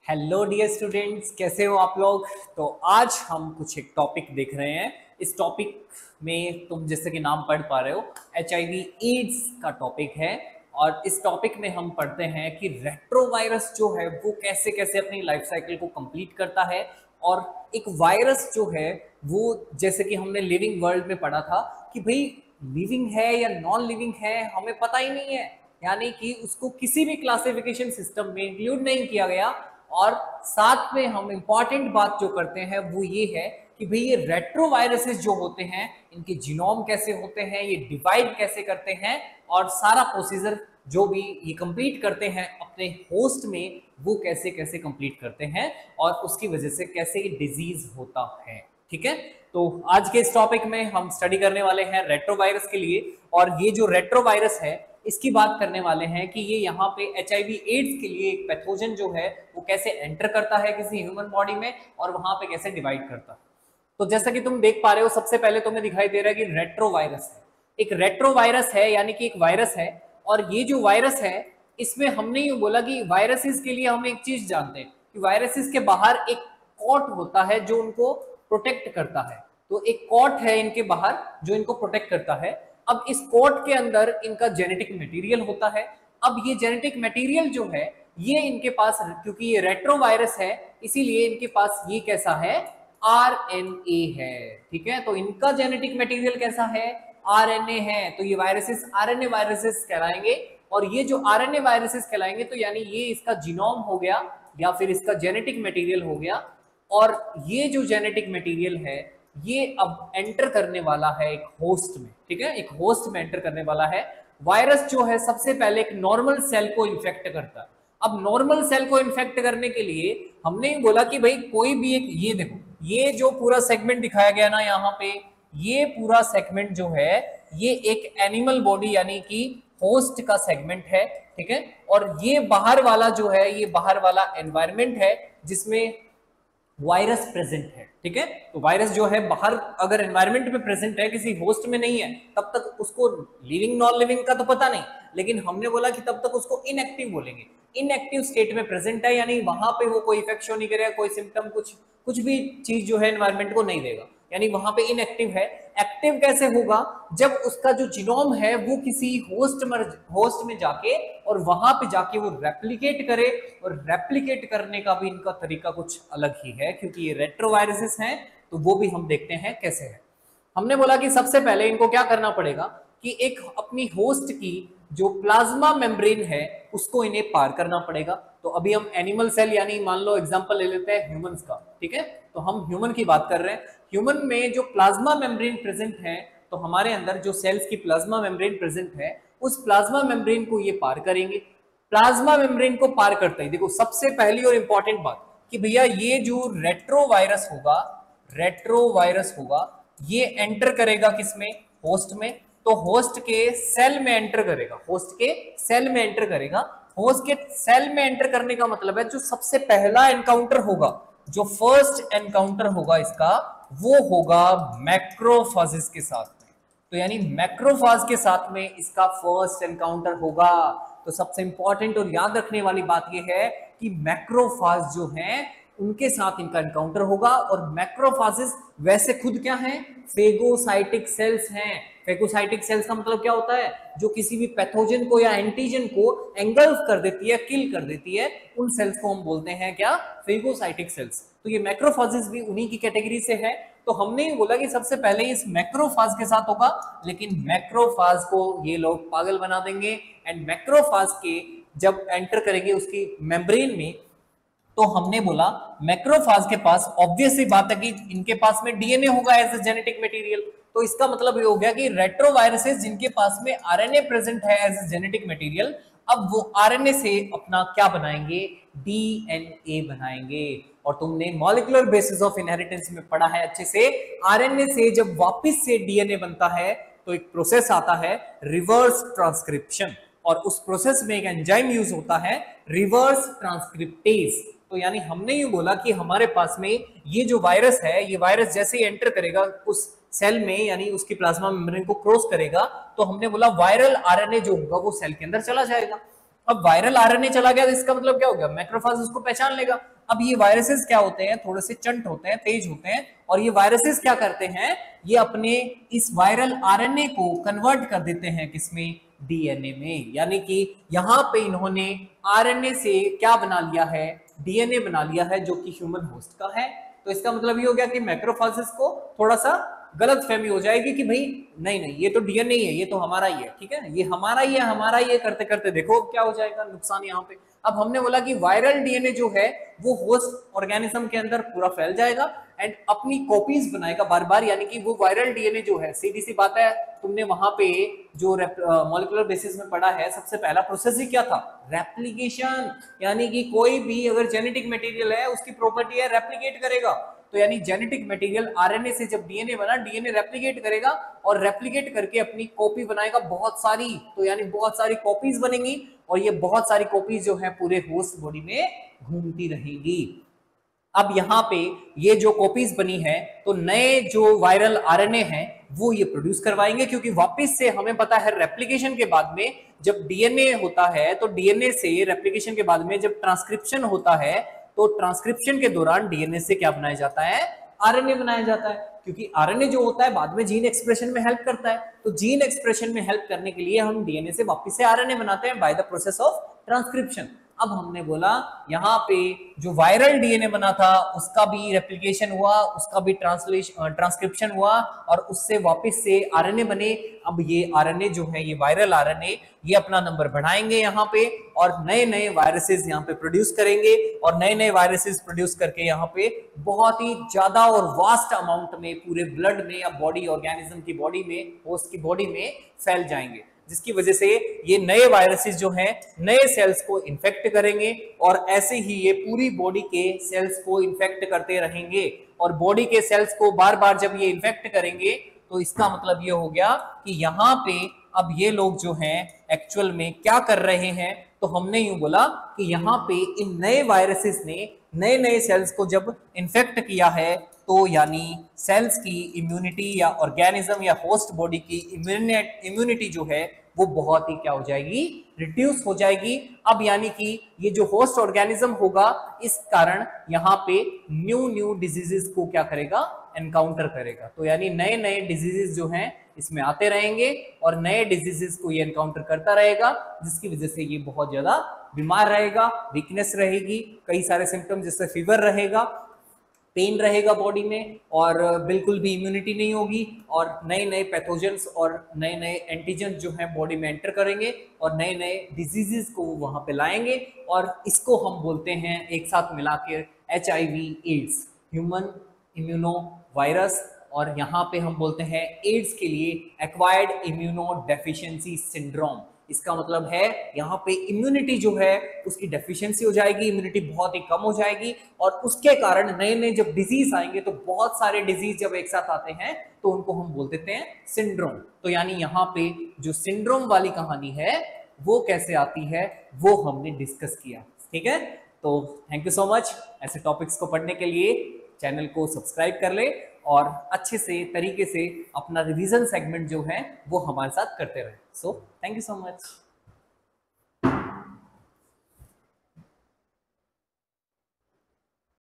Hello dear students, कैसे हो आप लोग। तो आज हम कुछ एक टॉपिक देख रहे हैं। इस टॉपिक में तुम जैसे कि नाम पढ़ पा रहे हो, HIV एड्स का टॉपिक है। और इस टॉपिक में हम पढ़ते हैं कि रेट्रोवायरस जो है वो कैसे कैसे अपनी लाइफ साइकिल को कंप्लीट करता है। और एक वायरस जो है वो, जैसे कि हमने लिविंग वर्ल्ड में पढ़ा था कि भाई लिविंग है या नॉन लिविंग है हमें पता ही नहीं है, यानी कि उसको किसी भी क्लासिफिकेशन सिस्टम में इंक्लूड नहीं किया गया। और साथ में हम इंपॉर्टेंट बात जो करते हैं वो ये है कि भाई ये रेट्रोवायरसेस जो होते हैं इनके जीनोम कैसे होते हैं, ये डिवाइड कैसे करते हैं, और सारा प्रोसीजर जो भी ये कंप्लीट करते हैं अपने होस्ट में वो कैसे कैसे कंप्लीट करते हैं और उसकी वजह से कैसे ये डिजीज होता है। ठीक है, तो आज के इस टॉपिक में हम स्टडी करने वाले हैं रेट्रोवायरस के लिए। और ये जो रेट्रोवायरस है इसकी बात करने वाले हैं कि ये यहाँ पे HIV एड्स के लिए एक पैथोजन जो है वो कैसे एंटर करता है किसी ह्यूमन बॉडी में और वहां पे कैसे डिवाइड करता है। तो जैसा कि तुम देख पा रहे हो, सबसे पहले तुम्हें दिखाई दे रहा है कि रेट्रोवायरस है। एक रेट्रोवायरस है यानी कि एक वायरस है। और ये जो वायरस है इसमें हमने ये बोला कि वायरसेस के लिए हम एक चीज जानते हैं कि वायरसेस के बाहर एक कॉट होता है जो उनको प्रोटेक्ट करता है। तो एक कॉट है इनके बाहर जो इनको प्रोटेक्ट करता है। अब इस कोट के अंदर इनका जेनेटिक मटेरियल होता है। अब ये जेनेटिक मटेरियल जो है ये इनके पास, क्योंकि ये रेट्रोवायरस है इसीलिए इनके पास ये कैसा है, RNA है। ठीक है, तो इनका जेनेटिक मटेरियल कैसा है, RNA है। तो ये वायरसेस RNA वायरसेस कहलाएंगे। और ये जो RNA वायरसेस कहलाएंगे तो यानी ये इसका जीनोम हो गया या फिर इसका जेनेटिक मटेरियल हो गया। और ये जो जेनेटिक मटेरियल है ये अब एंटर करने वाला है एक होस्ट में। ठीक है, एक होस्ट में एंटर करने वाला है। वायरस जो है सबसे पहले एक नॉर्मल सेल को इन्फेक्ट करता है। अब नॉर्मल सेल को इन्फेक्ट करने के लिए हमने बोला कि भाई कोई भी एक, ये देखो ये जो पूरा सेगमेंट दिखाया गया ना यहाँ पे, ये पूरा सेगमेंट जो है ये एक एनिमल बॉडी यानी कि होस्ट का सेगमेंट है। ठीक है, और ये बाहर वाला जो है ये बाहर वाला एनवायरमेंट है जिसमें वायरस प्रेजेंट है। ठीक है, तो वायरस जो है बाहर अगर एनवायरनमेंट में प्रेजेंट है, किसी होस्ट में नहीं है, तब तक उसको लिविंग नॉन लिविंग का तो पता नहीं, लेकिन हमने बोला कि तब तक उसको इनएक्टिव बोलेंगे। इनएक्टिव स्टेट में प्रेजेंट है यानी वहां पे वो कोई इफेक्ट शो नहीं करेगा, कोई सिम्टम कुछ भी चीज जो है एनवायरनमेंट को नहीं देगा, यानी वहां पे इनएक्टिव है। एक्टिव कैसे होगा, जब उसका जो जीनोम है वो किसी होस्ट में जाके और वहां पे जाके वो रेप्लिकेट करे। और रेप्लिकेट करने का भी इनका तरीका कुछ अलग ही है, क्योंकि ये रेट्रोवायरसेस हैं तो वो भी हम देखते हैं कैसे है। हमने बोला कि सबसे पहले इनको क्या करना पड़ेगा कि एक अपनी होस्ट की जो प्लाज्मा मेम्ब्रेन है उसको इन्हें पार करना पड़ेगा। तो अभी हम एनिमल सेल यानी मान लो एग्जांपल ले लेते हैं ह्यूमंस का। ठीक है, तो हम ह्यूमन की बात कर रहे हैं। ह्यूमन में जो प्लाज्मा मेम्ब्रेन प्रेजेंट है, तो हमारे अंदर जो सेल्स की प्लाज्मा मेम्ब्रेन प्रेजेंट है उस प्लाज्मा मेम्ब्रेन को ये पार करेंगे। प्लाज्मा मेम्ब्रेन को पार करते ही देखो सबसे पहली और इंपॉर्टेंट बात कि भैया ये जो रेट्रोवायरस होगा ये एंटर करेगा किसमें, होस्ट में। तो होस्ट के सेल में एंटर करेगा, होस्ट के सेल में एंटर करेगा। होस्ट के सेल में एंटर करने का मतलब है जो सबसे पहला एनकाउंटर होगा, जो फर्स्ट एनकाउंटर होगा इसका, वो होगा मैक्रोफाजेस के साथ में। तो यानी मैक्रोफाज के साथ में इसका फर्स्ट एनकाउंटर होगा। तो सबसे इंपॉर्टेंट और याद रखने वाली बात यह है कि मैक्रोफाज जो है उनके साथ इनका एनकाउंटर होगा। और मैक्रोफाजेस वैसे खुद क्या हैं, फेगोसाइटिक सेल्स हैं। फेगोसाइटिक सेल्स का मतलब क्या होता है, जो किसी भी पैथोजन को या एंटीजन को एंगल्फ कर देती है, किल कर देती है, उन सेल्स को हम बोलते हैं क्या, फेगोसाइटिक सेल्स। तो ये मैक्रोफाजेस भी उन्हीं की कैटेगरी से है। तो हमने बोला कि सबसे पहले इस मैक्रोफाज के साथ होगा, लेकिन मैक्रोफाज को ये लोग पागल बना देंगे। एंड मैक्रोफाज के जब एंटर करेंगे उसकी मेम्ब्रेन में, तो हमने बोला मैक्रोफाज के पास ऑब्वियस सी बात है कि इनके पास में डीएनए होगा एज ए जेनेटिक मटेरियल। तो इसका मतलब ये हो गया कि रेट्रोवायरसेस जिनके पास में आरएनए प्रेजेंट है एज ए जेनेटिक मटेरियल, अब वो आरएनए से अपना क्या बनाएंगे, डीएनए बनाएंगे। और तुमने मॉलिक्यूलर बेसिस ऑफ इनहेरिटेंस में पढ़ा है अच्छे से, आरएनए से जब वापस से डीएनए बनता है तो एक प्रोसेस आता है रिवर्स ट्रांसक्रिप्शन, और उस प्रोसेस में एक एंजाइम यूज होता है रिवर्स ट्रांसक्रिप्टेज। तो यानी हमने ये बोला कि हमारे पास में ये जो वायरस है, ये वायरस जैसे ही एंटर करेगा उस सेल में यानी उसकी प्लाज्मा मेम्ब्रेन को क्रॉस करेगा, तो हमने बोला वायरल आरएनए जो होगा वो सेल के अंदर चला जाएगा। अब वायरल आरएनए चला गया तो इसका मतलब क्या हो गया, मैक्रोफाज उसको पहचान लेगा। अब ये वायरसेस क्या होते हैं, थोड़े से चंट होते हैं, तेज होते हैं, और ये वायरसेस क्या करते हैं, ये अपने इस वायरल आरएनए को कन्वर्ट कर देते हैं किसमें, डीएनए में। यानी कि यहां पे इन्होंने आरएनए से क्या बना लिया है, डीएनए बना लिया है, जो कि ह्यूमन होस्ट का है। तो इसका मतलब ये हो गया कि मैक्रोफेजेस को थोड़ा सा गलत फहमी हो जाएगी कि भाई नहीं नहीं ये तो डीएनए ही है, ये तो हमारा ही है, ठीक है, ये हमारा ही है, हमारा ही है, करते करते देखो क्या हो जाएगा नुकसान यहाँ पे। अब हमने बोला कि वायरल डीएनए जो है वो होस्ट ऑर्गेनिज्म के अंदर पूरा फैल जाएगा एंड अपनी कॉपीज बनाएगा बार बार। यानी कि वो वायरल डीएनए जो है, सीधी सी बात है, तुमने वहां पे जो मॉलिक्यूलर बेसिस में पढ़ा है, सबसे पहला प्रोसेस ही क्या था, रेप्लिकेशन। यानी कि कोई भी अगर जेनेटिक मटेरियल है उसकी प्रॉपर्टी है रेप्लिकेट करेगा। तो यानी जेनेटिक मटेरियल आरएनए से जब डीएनए बना, डीएनए रेप्लिकेट करेगा और रेप्लिकेट करके अपनी कॉपी बनाएगा बहुत सारी। तो यानी बहुत सारी कॉपीज बनेंगी और ये बहुत सारी कॉपीज जो है पूरे होस्ट बॉडी में घूमती रहेगी। अब यहाँ पे ये जो कॉपीज बनी है तो नए जो वायरल आरएनए हैं वो ये प्रोड्यूस करवाएंगे, क्योंकि वापस से हमें पता है रेप्लिकेशन के बाद में जब डीएनए होता है तो डीएनए से रेप्लिकेशन के बाद में जब ट्रांसक्रिप्शन होता है तो ट्रांसक्रिप्शन के दौरान डीएनए से क्या बनाया जाता है, आरएनए बनाया जाता है। क्योंकि आरएनए जो होता है बाद में जीन एक्सप्रेशन में हेल्प करता है, तो जीन एक्सप्रेशन में हेल्प करने के लिए हम डीएनए से वापस से आरएनए बनाते हैं by the process of transcription. अब हमने बोला यहाँ पे जो वायरल डीएनए बना था उसका भी रेप्लिकेशन हुआ, उसका भी ट्रांसक्रिप्शन हुआ और उससे वापस से आरएनए बने। अब ये आरएनए जो है, ये वायरल आरएनए, ये अपना नंबर बढ़ाएंगे यहाँ पे और नए नए वायरसेस यहाँ पे प्रोड्यूस करेंगे और नए नए वायरसेस प्रोड्यूस करके यहाँ पे बहुत ही ज्यादा और वास्ट अमाउंट में पूरे ब्लड में या बॉडी ऑर्गेनिज्म की बॉडी में, होस्ट की बॉडी में फैल जाएंगे, जिसकी वजह से ये नए वायरसेस जो हैं नए सेल्स को इन्फेक्ट करेंगे और ऐसे ही ये पूरी बॉडी के सेल्स को इन्फेक्ट करते रहेंगे। और बॉडी के सेल्स को बार बार जब ये इन्फेक्ट करेंगे तो इसका मतलब ये हो गया कि यहाँ पे अब ये लोग जो हैं एक्चुअल में क्या कर रहे हैं, तो हमने यूं बोला कि यहाँ पे इन नए वायरसेस ने नए नए सेल्स को जब इन्फेक्ट किया है तो यानी सेल्स की इम्यूनिटी या ऑर्गेनिज्म या होस्ट बॉडी की इम्यूनिटी जो है वो बहुत ही क्या हो जाएगी, रिड्यूस हो जाएगी। अब यानी कि ये जो होस्ट ऑर्गेनिज्म होगा इस कारण यहाँ पे न्यू डिजीजेस को क्या करेगा, एनकाउंटर करेगा। तो यानी नए नए डिजीजेस जो हैं इसमें आते रहेंगे और नए डिजीजेस को ये एनकाउंटर करता रहेगा, जिसकी वजह से ये बहुत ज्यादा बीमार रहेगा, वीकनेस रहेगी, कई सारे सिम्टम्स जैसे फीवर रहेगा, पेन रहेगा बॉडी में और बिल्कुल भी इम्यूनिटी नहीं होगी और नए नए पैथोजेंस और नए नए एंटीजन जो हैं बॉडी में एंटर करेंगे और नए नए डिजीजेस को वहां पे लाएंगे और इसको हम बोलते हैं एक साथ मिला के HIV AIDS, human immuno virus. और यहाँ पे हम बोलते हैं एड्स के लिए एक्वायर्ड इम्यूनो डेफिशिएंसी सिंड्रोम। इसका मतलब है यहाँ पे इम्यूनिटी जो है उसकी डेफिशिएंसी हो जाएगी, इम्यूनिटी बहुत ही कम हो जाएगी और उसके कारण नए नए जब डिजीज आएंगे तो बहुत सारे डिजीज जब एक साथ आते हैं तो उनको हम बोल देते हैं सिंड्रोम। तो यानी यहाँ पे जो सिंड्रोम वाली कहानी है वो कैसे आती है वो हमने डिस्कस किया, ठीक है। तो थैंक यू सो मच। ऐसे टॉपिक्स को पढ़ने के लिए चैनल को सब्सक्राइब कर ले और अच्छे से तरीके से अपना रिवीजन सेगमेंट जो है वो हमारे साथ करते रहे। So thank you so much.